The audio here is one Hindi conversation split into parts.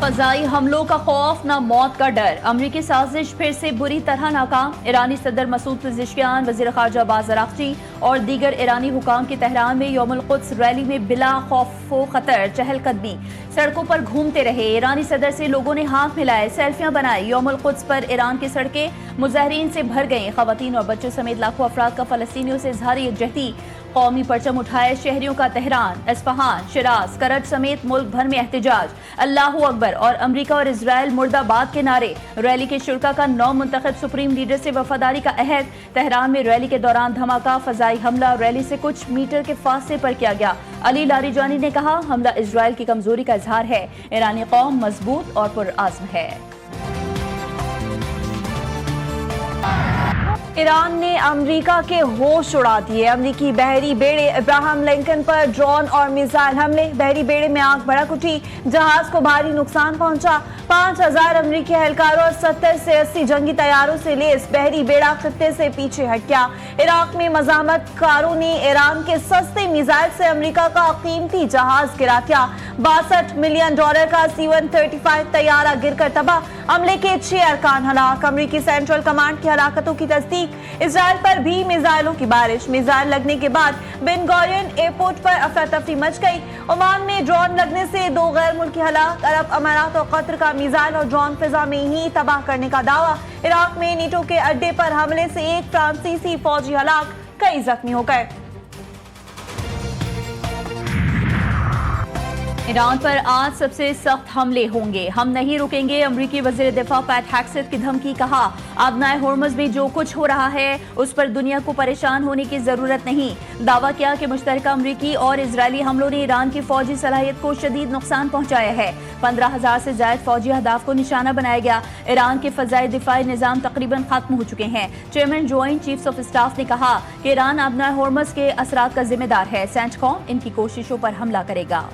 फजाई हमलों का खौफ न मौत का डर, अमरीकी साजिश फिर से बुरी तरह नाकाम। ईरानी सदर मसूद पेज़ेश्कियान, वज़ीर ख़ारजा अब्बास अराग़ची और दीगर ईरानी हुकाम की तेहरान में यौमुल क़ुद्स रैली में बिला खौफ व खतर चहलकदमी, सड़कों पर घूमते रहे। ईरानी सदर से लोगों ने हाथ मिलाए, सेल्फियां बनाई। यौमुल क़ुद्स पर ईरान की सड़कें मुज़ाहिरीन से भर गईं। ख़वातीन और बच्चों समेत लाखों अफराद का फ़लस्तीनियों से इज़हारी यकजहती, कौमी परचम उठाए शहरियों का। तेहरान, इस्फहान, शिराज, करज समेत मुल्क भर में एहतजाज, अल्लाहू अकबर और अमरीका और इजराइल मुर्दाबाद के नारे। रैली के शुरका का नौ मुंतखब सुप्रीम लीडर से वफादारी का अहद। तेहरान में रैली के दौरान धमाका, फजाई हमला रैली से कुछ मीटर के फासले पर किया गया। अली लारीजानी ने कहा, हमला इजराइल की कमजोरी का इजहार है। ईरानी कौम मजबूत और पुरआज़्म है। ईरान ने अमेरिका के होश उड़ा दिए। अमेरिकी बहरी बेड़े इब्राहिम लिंकन पर ड्रोन और मिसाइल हमले। बहरी बेड़े में आग भड़क उठी, जहाज को भारी नुकसान पहुंचा। 5000 अमेरिकी एहलकारों और 70 से 80 जंगी तैयारों से लैस बहरी बेड़ा खत्ते से पीछे हट गया। इराक में मज़ाहमतकारों ने ईरान के सस्ते मिसाइल से अमेरिका का कीमती जहाज गिरा दिया। $62 मिलियन का C-135 तैयारा गिरकर तबाह। हमले के 6 अरकान हलाक। अमेरिकी सेंट्रल कमांड की हलाकतों की तस्दीक। इजराइल पर भी मिसाइलों की बारिश। मिसाइल लगने के बाद बेन गुरियन एयरपोर्ट पर अफरा तफरी मच गई। ओमान में ड्रोन लगने से 2 गैर मुल्की हलाक। अरब अमारात और कतर का मिसाइल और ड्रोन फिजा में ही तबाह करने का दावा। इराक में नीटो के अड्डे पर हमले से 1 फ्रांसीसी फौजी हलाक, कई जख्मी हो गए। ईरान पर आज सबसे सख्त हमले होंगे, हम नहीं रुकेंगे। अमरीकी वज़ीर दिफा पैट हेग्सेथ की धमकी। कहा, आबनाए होर्मुज़ में जो कुछ हो रहा है उस पर दुनिया को परेशान होने की जरूरत नहीं। दावा किया कि मुश्तरका अमरीकी और इजरायली हमलों ने ईरान की फौजी सलाहियत को शदीद नुकसान पहुंचाया है। 15,000 से ज्यादा फौजी अहदाफ को निशाना बनाया गया। ईरान के फजाई दिफाई निज़ाम तकरीबन खत्म हो चुके हैं। Chairman joint chiefs of staff ने कहा कि ईरान आबनाए होर्मुज़ के असरात का जिम्मेदार है। सेंटकॉम इनकी कोशिशों पर हमला करेगा।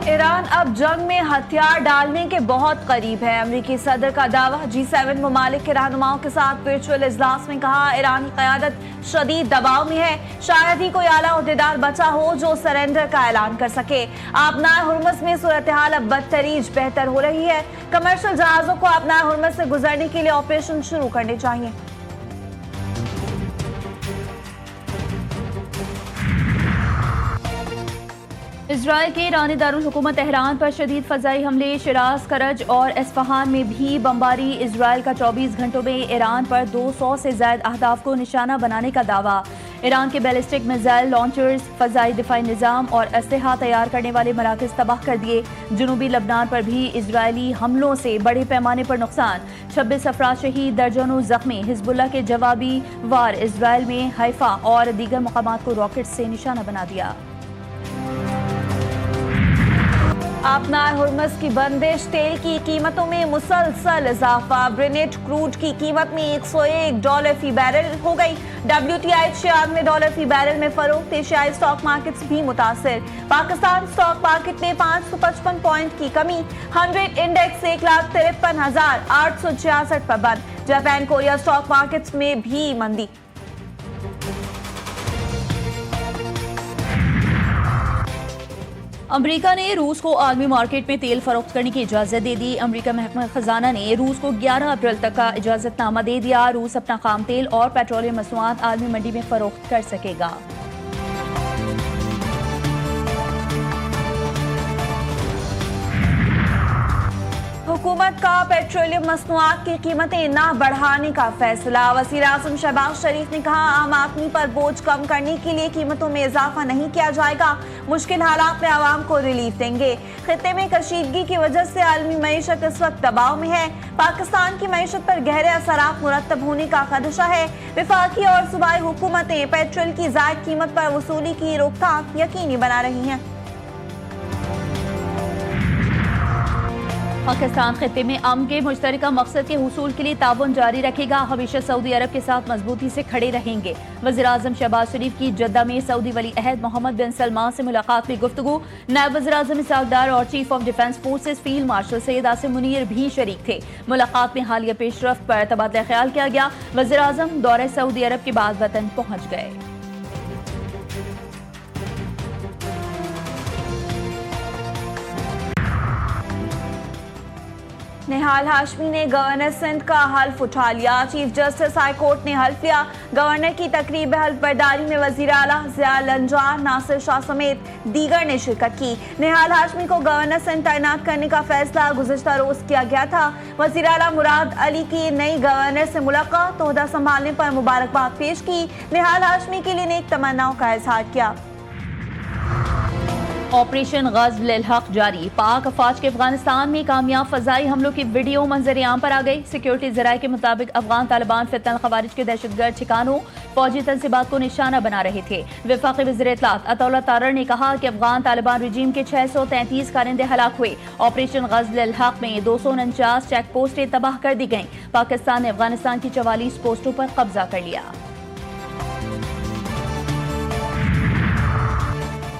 ईरान अब जंग में हथियार डालने के बहुत करीब है। अमेरिकी सदर का दावा। G7 ममालिक के रहनुमाओं के साथ वर्चुअल इजलास में कहा, ईरानी क़यादत शदीद दबाव में है। शायद ही कोई आला ओहदेदार बचा हो जो सरेंडर का ऐलान कर सके। आबनाए हुर्मुज़ में सूरत हाल अब बदतरीज बेहतर हो रही है। कमर्शियल जहाजों को आबनाए हुर्मुज़ से गुजरने के लिए ऑपरेशन शुरू करने चाहिए। इजराइल के ईरानी दारुल हुकूमत तेहरान पर शदीद फजाई हमले। शिराज, करज और इस्फहान में भी बमबारी। इजराइल का 24 घंटों में ईरान पर 200 से ज्यादा अहदाफ को निशाना बनाने का दावा। ईरान के बैलिस्टिक मिसाइल लॉन्चर्स, फजाई दिफाई निज़ाम और असलहा तैयार करने वाले मराकज़ तबाह कर दिए। जनूबी लबनान पर भी इजरायली हमलों से बड़े पैमाने पर नुकसान। 26 अफराद शहीद, दर्जनों जख्मी। हिजबुल्लाह के जवाबी वार इजराइल में हैफा और दीगर मकामात को रॉकेट से निशाना बना दिया। आबनाए हुर्मुज़ की बंदिश। तेल की कीमतों में मुसलसल इजाफा। ब्रेनेट क्रूड की कीमत में $101 फी बैरल हो गई। WTI $96 फी बैरल में फरोख्त। एशियाई स्टॉक मार्केट्स भी मुतासिर। पाकिस्तान स्टॉक मार्केट में 555 पॉइंट की कमी। 100 इंडेक्स 1,53,866 पर बंद। जापान कोरिया स्टॉक मार्केट्स में भी मंदी। अमेरिका ने रूस को आलमी मार्केट में तेल फरोख्त करने की इजाजत दे दी। अमेरिका महकमा खजाना ने रूस को 11 अप्रैल तक का इजाजतनामा दे दिया। रूस अपना खाम तेल और पेट्रोलियम मसनूआत आलमी मंडी में फरोख्त कर सकेगा। हुकूमत का पेट्रोलियम मसनूआत की कीमतें न बढ़ाने का फैसला। वज़ीर आज़म शहबाज शरीफ ने कहा, आम आदमी पर बोझ कम करने के लिए कीमतों में इजाफा नहीं किया जाएगा। मुश्किल हालात में आवाम को रिलीफ देंगे। खित्ते में कशीदगी की वजह से आलमी मईशत इस वक्त दबाव में है। पाकिस्तान की मईशत पर गहरे असरात मुरतब होने का खदशा है। वफाकी और सूबाई हुकूमतें पेट्रोल की ज़ायद कीमत पर वसूली की रोकथाम यकीनी बना रही हैं। पाकिस्तान खित्ते में अमन के मुश्तरका मकसद के हुसूल के लिए ताउन जारी रखेगा। हमेशा सऊदी अरब के साथ मजबूती से खड़े रहेंगे। वज़ीर आज़म शहबाज शरीफ की जद्दा में सऊदी वली अहद मोहम्मद बिन सलमान से मुलाकात में गुफ्तगू। नायब वज़ीर आज़म इसहाक डार और chief of defence forces field marshal Syed Asim Munir भी शरीक थे। मुलाकात में हालिया पेशरफ्त पर तबादला ख्याल किया गया। वज़ीर आज़म दौरे सऊदी अरब के बाद वतन पहुँच गए। निहाल हाशमी ने गवर्नर सिंध का हल्फ उठा लिया। चीफ जस्टिस हाई कोर्ट ने हल्फ लिया। गवर्नर की तकरीब हल्फ बर्दारी में वजीर आला ज़िया लंजार, नासिर शाह समेत दीगर ने शिरकत की। निहाल हाशमी को गवर्नर सिंध तैनात करने का फैसला गुज़िश्ता रोज किया गया था। वजीर आला मुराद अली की नई गवर्नर से मुलाकात, ओहदा संभालने पर मुबारकबाद पेश की। निहाल हाशमी के लिए नेक तमन्नाओं का इजहार किया। ऑपरेशन ग़ज़्व अल हक़ जारी। पाक अफवाज के अफगानिस्तान में कामयाब फ़ज़ाई हमलों की वीडियो मंजर आम पर आ गई। सिक्योरिटी ज़राए के मुताबिक अफगान तालिबान फितनल ख़वारिज के दहशतगर्द ठिकानों, फौजी तंसीबात को निशाना बना रहे थे। वफाकी वज़ीर इत्तलात अताउल्लाह तारर ने कहा कि अफगान तालिबान रजीम के 633 कारिंदे हलाक हुए। ऑपरेशन ग़ज़्व अल हक़ में 249 चेक पोस्टें तबाह कर दी गईं। पाकिस्तान ने अफगानिस्तान की 44 पोस्टों पर कब्जा कर लिया।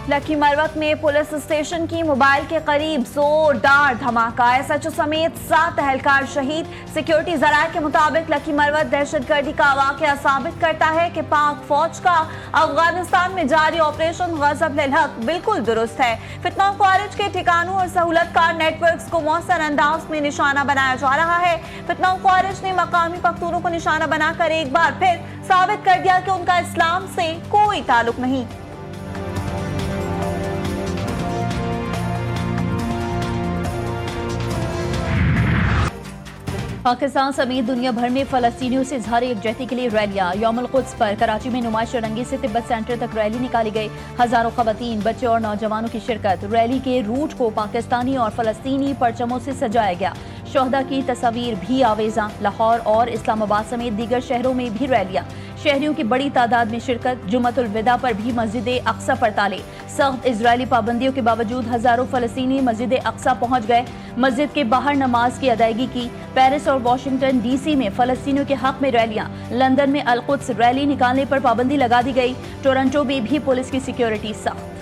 लकी मरवत में पुलिस स्टेशन की मोबाइल के करीब जोरदार धमाका, एसएचओ समेत 7 एहलकार शहीद। सिक्योरिटी जराये के मुताबिक लकी मरवत दहशतगर्दी का वाकया साबित करता है कि पाक फौज का अफगानिस्तान में जारी ऑपरेशन ग़ज़्व अल हक़ बिल्कुल दुरुस्त है। फितना ख़वारिज के ठिकानों और सहूलतकार नेटवर्क्स को मौसर अंदाज में निशाना बनाया जा रहा है। फितना ख़वारिज ने मकामी पख्तूनों को निशाना बनाकर एक बार फिर साबित कर दिया कि उनका इस्लाम से कोई ताल्लुक नहीं। पाकिस्तान समेत दुनिया भर में फ़लस्तीनियों से इज़हार यकजहती के लिए रैलियाँ। यौमुल क़ुद्स पर कराची में नुमाइश रंगी से तिब्बत सेंटर तक रैली निकाली गई। हज़ारों ख़वातीन, बच्चे और नौजवानों की शिरकत। रैली के रूट को पाकिस्तानी और फ़लस्तीनी परचमों से सजाया गया। शोहदा की तस्वीर भी आवेज़ा। लाहौर और इस्लामाबाद समेत दीगर शहरों में भी रैलियाँ। शहरियों की बड़ी तादाद में शिरकत। जुम्मतुल विदा पर भी मस्जिद अक्सा पर ताले। सख्त इजरायली पाबंदियों के बावजूद हजारों फ़लस्तीनी मस्जिद अक्सा पहुंच गए। मस्जिद के बाहर नमाज की अदायगी की। पेरिस और वाशिंगटन डीसी में फ़लस्तीनियों के हक में रैलियां। लंदन में अल कुद्स रैली निकालने पर पाबंदी लगा दी गई। टोरंटो में भी पुलिस की सिक्योरिटी सख्त।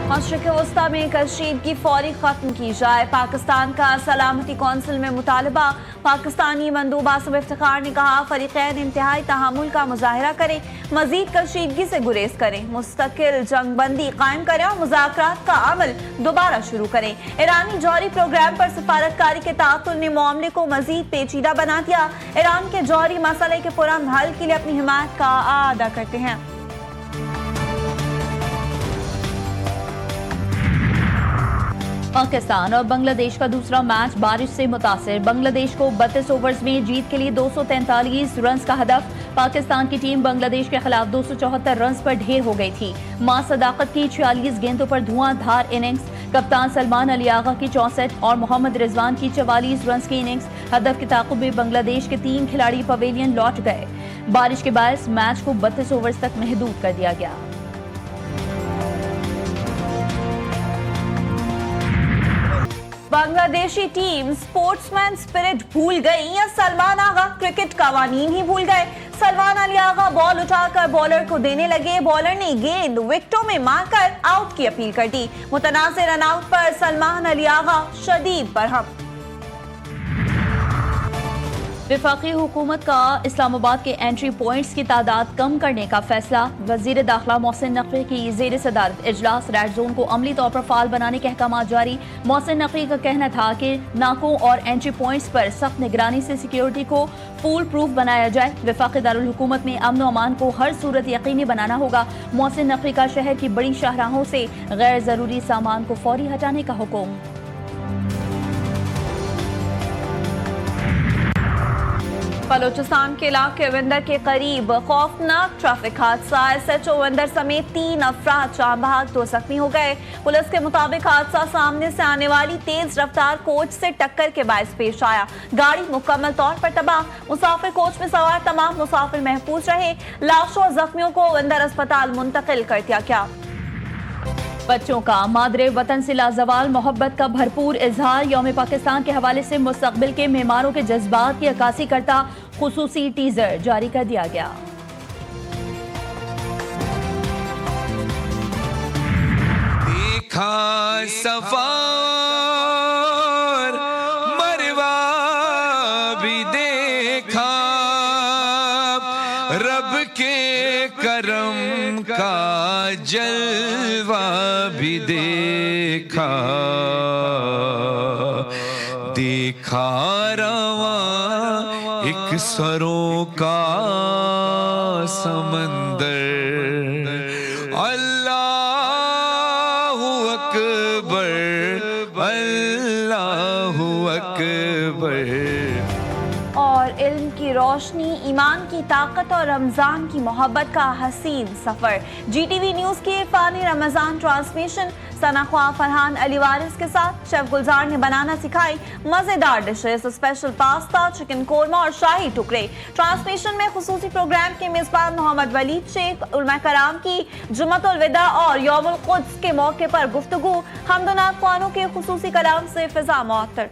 मशरिक़ वस्ता में कशीदगी फौरी खत्म की जाए। पाकिस्तान का सलामती कौंसिल में मुतालबा। पाकिस्तानी मंदूब आसिफ इफ्तिखार ने कहा फरीक़ैन इंतहाई तहामुल का मुजाहरा करें, मजीद कशीदगी से गुरेज करें, मुस्तकिल जंगबंदी कायम करें और मुज़ाकरात का अमल दोबारा शुरू करें। ईरानी जौहरी प्रोग्राम पर सफारतकारी के तातुल ने मामले को मजीद पेचीदा बना दिया। ईरान के जौहरी मसले के पुरअमन हल के लिए अपनी हिमायत का अदा करते हैं। पाकिस्तान और बांग्लादेश का दूसरा मैच बारिश से मुतासिर। बांग्लादेश को 32 ओवर्स में जीत के लिए 243 रन का हदफ। पाकिस्तान की टीम बांग्लादेश के खिलाफ 274 रन पर ढेर हो गई थी। मां सदाकत की 46 गेंदों पर धुआंधार इनिंग्स। कप्तान सलमान अली आगा की 64 और मोहम्मद रिजवान की 44 रन की इनिंग्स। हदफ के ताक़ुब में बांग्लादेश के 3 खिलाड़ी पवेलियन लौट गए। बारिश के बायस मैच को 32 ओवर्स तक महदूद कर दिया गया। बांग्लादेशी टीम स्पोर्ट्समैन स्पिरिट भूल गई या सलमान आगा क्रिकेट कवानीन ही भूल गए। सलमान अली आगा बॉल उठाकर बॉलर को देने लगे। बॉलर ने गेंद विकेटों में मारकर आउट की अपील कर दी। मुतनाज़िर रन आउट पर सलमान अली आगा शदीद बरहम। वफाकी हुकूमत का इस्लामाबाद के एंट्री पॉइंट्स की तादाद कम करने का फैसला। वजीर दाखिला मोहसिन नकवी की जेर सदारत इजलास रेड जोन को अमली तौर पर फाल बनाने के अहकाम जारी। मोहसिन नकवी का कहना था कि नाकों और एंट्री पॉइंट्स पर सख्त निगरानी से सिक्योरिटी को फूल प्रूफ बनाया जाए। वफाकी दारुल हुकूमत में अमन व अमान को हर सूरत यकीनी बनाना होगा। मोहसिन नकवी का शहर की बड़ी शाहराहों से गैर जरूरी सामान को फौरी हटाने का हुक्म। बलोचिस्तान के इलाके विंदर के करीब खौफनाक ट्रैफिक हादसा। एसएचओ विंदर समेत 3 अफराद जान बहक, 2 जख्मी हो गए। पुलिस के मुताबिक हादसा सामने से आने वाली तेज रफ्तार कोच से टक्कर के बायस पेश आया। गाड़ी मुकम्मल तौर पर तबाह। मुसाफिर कोच में सवार तमाम मुसाफिर महफूज रहे। लाशों और जख्मियों को विंदर अस्पताल मुंतकिल कर दिया गया। बच्चों का मादरे वतन से लाजवाल मोहब्बत का भरपूर इजहार। यौम पाकिस्तान के हवाले से मुस्तकबिल के मेहमानों के जज्बात की अक्कासी करता खुसूसी टीजर जारी कर दिया गया। देखा सफार मरवा भी देखा, रब के करम का जलवा भी देखा, देखा रवा एक सरों का समंदर। अल्लाहु अकबर, अल्लाहु अकबर। और इल्म की रोशनी, ईमान की ताकत और रमजान की मोहब्बत का हसीन सफर। GTV न्यूज के इरफानी रमजान ट्रांसमिशन सना ख्वा फरहान अली वारिस के साथ शेफ गुलजार ने बनाना सिखाई मजेदार dishes, special pasta, chicken korma और शाही टुकड़े। ट्रांसमिशन में खुसूसी प्रोग्राम के मेजबान मोहम्मद वलीद शेख, उलमा कराम की जुम्मतुल विदा और यौमुल कुद्स के मौके पर गुफ्तगू, हम्दुनात ख्वानों के खुसूसी कलाम से फिजा मुअत्तर।